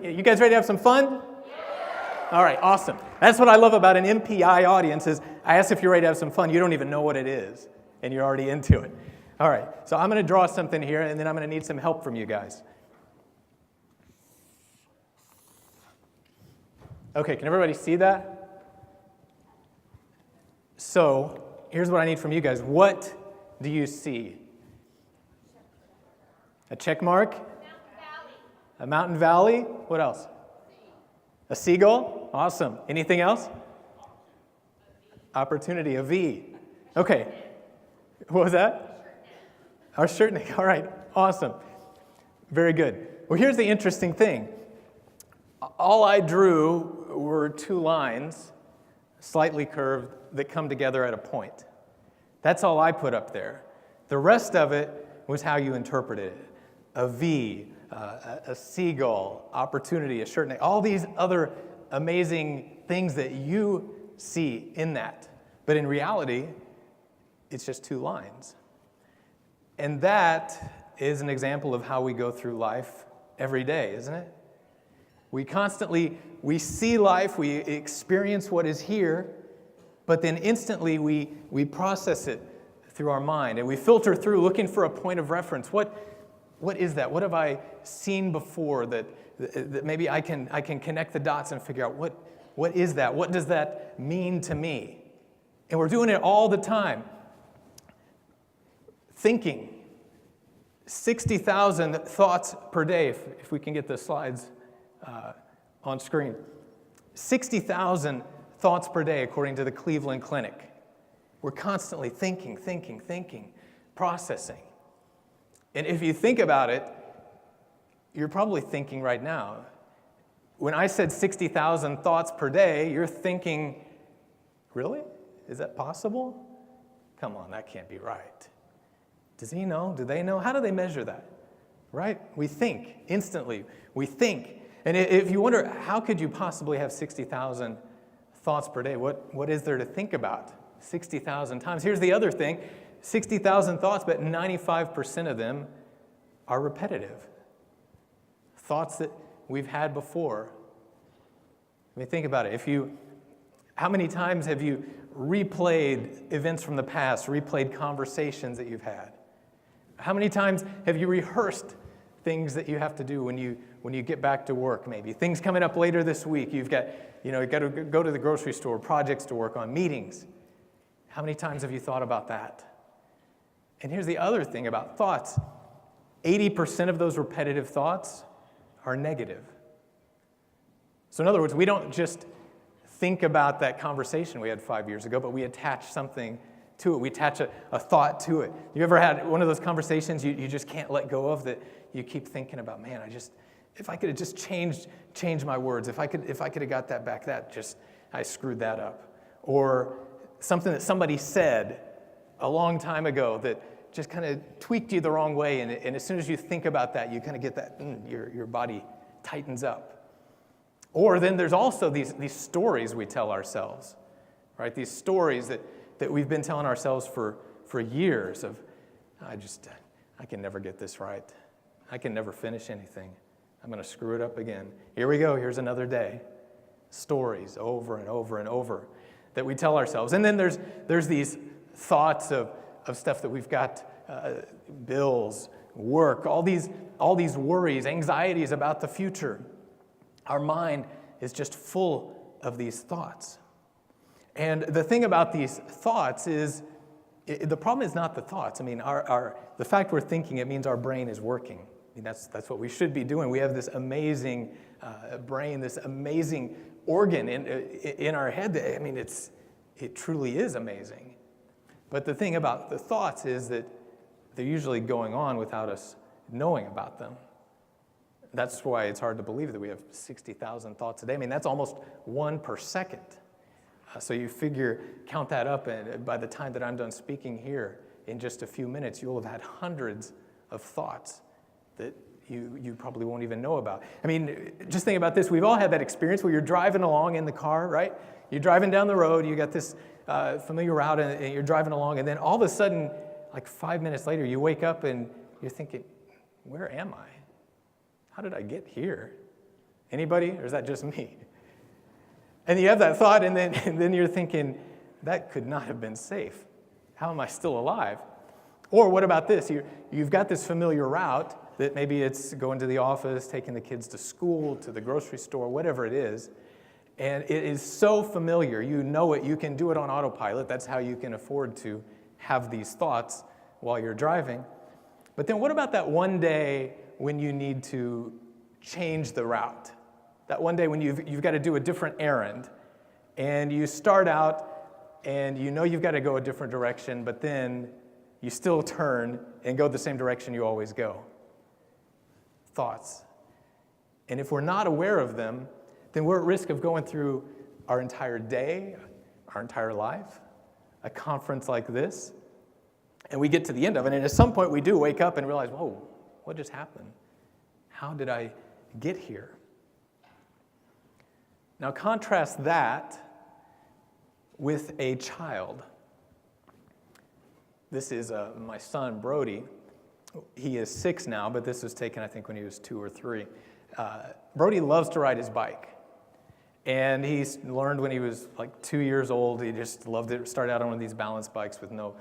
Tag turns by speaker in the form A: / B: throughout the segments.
A: You guys ready to have some fun? All right, awesome. That's what I love about an MPI audience is I ask if you're ready to have some fun. You don't even know what it is, and you're already into it. All right, so I'm going to draw something here, and then I'm going to need some help from you guys. Okay, can everybody see that? So here's what I need from you guys. What do you see? A check mark? A mountain valley? What else? A seagull? Awesome. Anything else? Opportunity, a V. Okay. What was that? Our shirt neck. All right. Awesome. Very good. Well, here's the interesting thing. All I drew were two lines, slightly curved, that come together at a point. That's all I put up there. The rest of it was how you interpreted it. A V, a seagull, opportunity, a shirt neck, all these other amazing things that you see in that. But in reality, it's just two lines. And that is an example of how we go through life every day, isn't it? We see life, we experience what is here, but then instantly we process it through our mind, and we filter through looking for a point of reference. What is that? What have I seen before that maybe I can connect the dots and figure out what is that? What does that mean to me? And we're doing it all the time. Thinking. 60,000 thoughts per day, if we can get the slides on screen. 60,000 thoughts per day, according to the Cleveland Clinic. We're constantly thinking, processing. And if you think about it, you're probably thinking right now. When I said 60,000 thoughts per day, you're thinking, really? Is that possible? Come on, that can't be right. Does he know? Do they know? How do they measure that? Right? We think instantly. We think. And if you wonder, how could you possibly have 60,000 thoughts per day? What is there to think about? 60,000 times. Here's the other thing. 60,000 thoughts, but 95% of them are repetitive. Thoughts that we've had before. I mean, think about it. How many times have you replayed events from the past, replayed conversations that you've had? How many times have you rehearsed things that you have to do when you get back to work, maybe? Things coming up later this week. You've got to go to the grocery store, projects to work on, meetings. How many times have you thought about that? And here's the other thing about thoughts. 80% of those repetitive thoughts are negative. So in other words, we don't just think about that conversation we had 5 years ago, but we attach something to it. We attach a thought to it. You ever had one of those conversations you just can't let go of that you keep thinking about, man, if I could have just changed my words, if I could have got that back, I screwed that up. Or something that somebody said a long time ago that just kind of tweaked you the wrong way, and as soon as you think about that, you kind of get that, your body tightens up. Or then there's also these stories we tell ourselves, right? These stories that we've been telling ourselves for years of, I can never get this right. I can never finish anything. I'm going to screw it up again. Here we go. Here's another day. Stories over and over and over that we tell ourselves. And then there's these thoughts of stuff that we've got, bills, work, all these worries, anxieties about the future. Our mind is just full of these thoughts. And the thing about these thoughts is, the problem is not the thoughts. I mean, the fact we're thinking, it means our brain is working. I mean, that's what we should be doing. We have this amazing brain, this amazing organ in our head. It truly is amazing. But the thing about the thoughts is that they're usually going on without us knowing about them. That's why it's hard to believe that we have 60,000 thoughts a day. I mean, that's almost one per second. So you count that up, and by the time that I'm done speaking here, in just a few minutes, you'll have had hundreds of thoughts that you probably won't even know about. I mean, just think about this. We've all had that experience where you're driving along in the car, right? You're driving down the road, you got this familiar route, and you're driving along, and then all of a sudden, like 5 minutes later, you wake up and you're thinking, where am I? How did I get here? Anybody? Or is that just me? And you have that thought, and then you're thinking, that could not have been safe. How am I still alive? Or what about this? You've got this familiar route that maybe it's going to the office, taking the kids to school, to the grocery store, whatever it is. And it is so familiar. You know it. You can do it on autopilot. That's how you can afford to have these thoughts while you're driving. But then what about that one day when you need to change the route? That one day when you've got to do a different errand, and you start out and you know you've got to go a different direction, but then you still turn and go the same direction you always go. Thoughts. And if we're not aware of them, then we're at risk of going through our entire day, our entire life, a conference like this, and we get to the end of it, and at some point we do wake up and realize, whoa, what just happened? How did I get here? Now contrast that with a child. This is my son, Brody. He is 6 now, but this was taken, I think, when he was 2 or 3. Brody loves to ride his bike. And he learned when he was like 2 years old. He just loved it. Started out on one of these balance bikes with no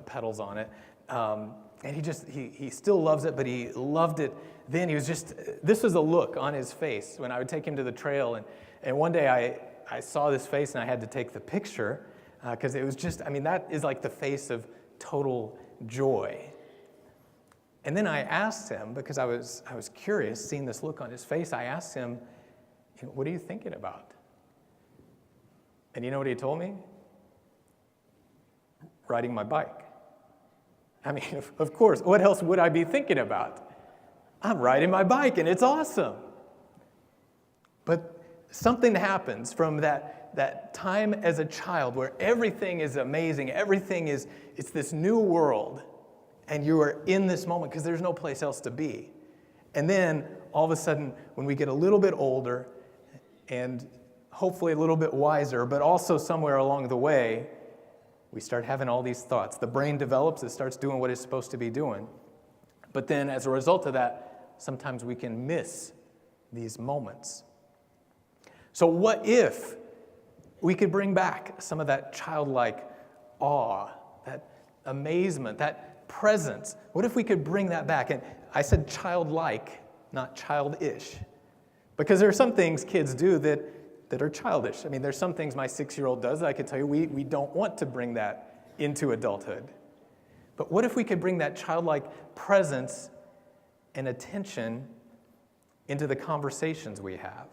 A: pedals on it. And he still loves it, but he loved it then. This was a look on his face when I would take him to the trail. And one day I saw this face and I had to take the picture because it was that is like the face of total joy. And then I asked him, because I was curious, seeing this look on his face, I asked him, what are you thinking about? And you know what he told me? Riding my bike. I mean, of course, what else would I be thinking about? I'm riding my bike and it's awesome. But something happens from that time as a child where everything is amazing, it's this new world, and you are in this moment because there's no place else to be. And then all of a sudden, when we get a little bit older and hopefully a little bit wiser, but also somewhere along the way, we start having all these thoughts. The brain develops, it starts doing what it's supposed to be doing. But then as a result of that, sometimes we can miss these moments. So what if we could bring back some of that childlike awe, that amazement, that presence? What if we could bring that back? And I said childlike, not childish. Because there are some things kids do that are childish. I mean, there's some things my 6-year-old does that I can tell you we don't want to bring that into adulthood. But what if we could bring that childlike presence and attention into the conversations we have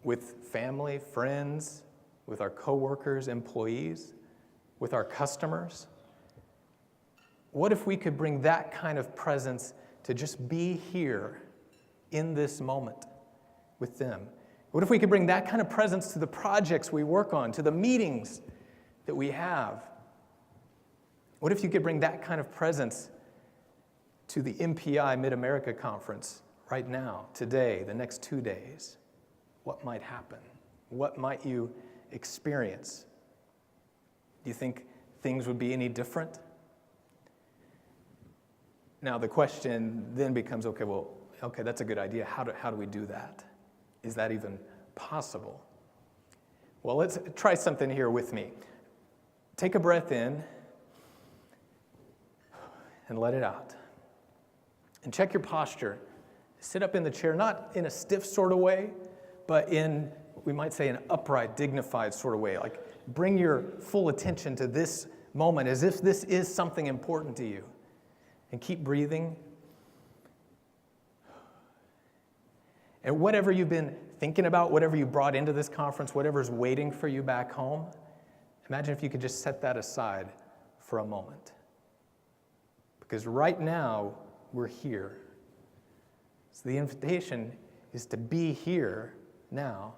A: with family, friends, with our coworkers, employees, with our customers? What if we could bring that kind of presence to just be here in this moment with them? What if we could bring that kind of presence to the projects we work on, to the meetings that we have? What if you could bring that kind of presence to the MPI MidAmerica Conference right now, today, the next 2 days? What might happen? What might you experience? Do you think things would be any different? Now the question then becomes, okay, that's a good idea. How do we do that? Is that even possible? Well, let's try something here with me. Take a breath in and let it out. And check your posture. Sit up in the chair, not in a stiff sort of way, but in, we might say, an upright, dignified sort of way. Like, bring your full attention to this moment as if this is something important to you. And keep breathing. And whatever you've been thinking about, whatever you brought into this conference, whatever's waiting for you back home, imagine if you could just set that aside for a moment. Because right now, we're here. So the invitation is to be here now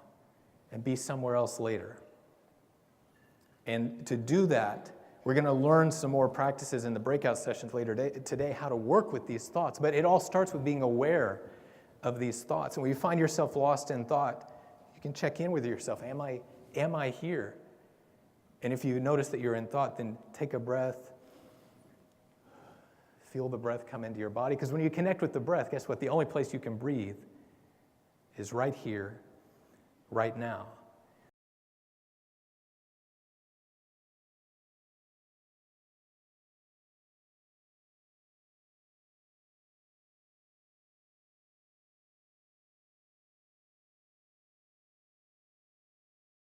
A: and be somewhere else later. And to do that, we're going to learn some more practices in the breakout sessions later today, how to work with these thoughts. But it all starts with being aware of these thoughts. And when you find yourself lost in thought, you can check in with yourself. Am I here? And if you notice that you're in thought, then take a breath. Feel the breath come into your body. Because when you connect with the breath, guess what? The only place you can breathe is right here, right now.